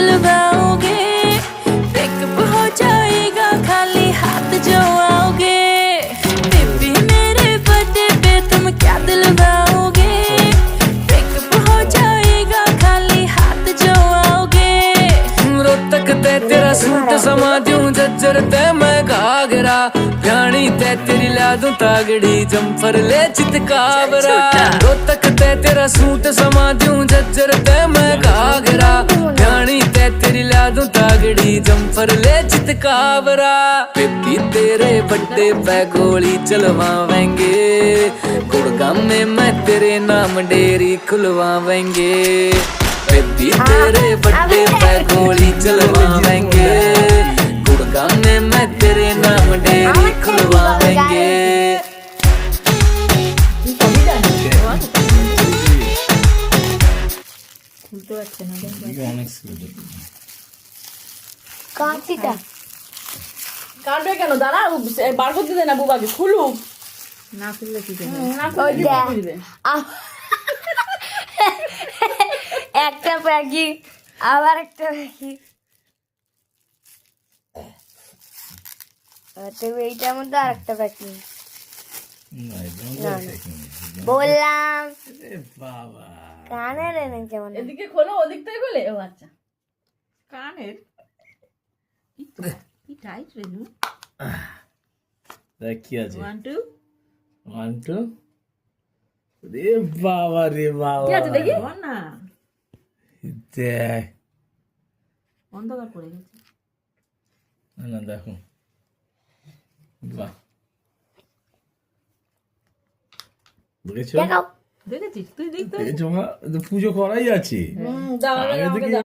दिलवाओगे, pickup हो जाएगा खाली हाथ जो आओगे। बेबी मेरे बर्थडे पे तुम क्या दिलवाओगे, पिकअप हो जाएगा खाली हाथ जो आओगे। रोहतक ते तेरा सूट समा दूं जज्जर ते मैं घाघरा, जानी ते तेरी ला दूं तागड़ी जम्फर ले चितकावरा। रोहतक ते तेरा सूट समा दूं जज्जर ते मैं घाघरा, जानी ते तेरी ला दूं तागड़ी जम्फर ले चितकावरा। बेबी तेरे बर्थडे पे गोली चलवावेंगे, गुड़गांव में मैं तेरे नाम डेरी खुलवावेंगे। बेबी तेरे बर्थडे पे गोली चलवावेंगे, गुड़गांव में मैं तेरे नाम डेरी खुलवावेंगे। কাঁচিটা কাটবে কেন? দাঁড়া, বার করতে দে না বুবাকে, খুলুক। না খুললে কি দেবে? না খুললে কি করে দিবে? একটা প্যাকি আবার একটা প্যাকি, এইটার মধ্যে আর একটা প্যাকি বললাম। কানের এনে কেমন এদিকে খোলো, ওদিক থেকে খোলে। ও আচ্ছা, কানের কি টাইট রে নু। দেখ কি আছে, 1 2 1 2 রে বাবা রে বাবা, কি আছে দেখি? বল না, দেখ অন্ধকার পড়ে গেছে। না দেখো, বাহ দেখেছো দেখাও। দেখেছিস তুই? দেখ তো, দেখেছো মা, পুজো করাই আছে। দাও, আগে আমাকে থেকে দাও।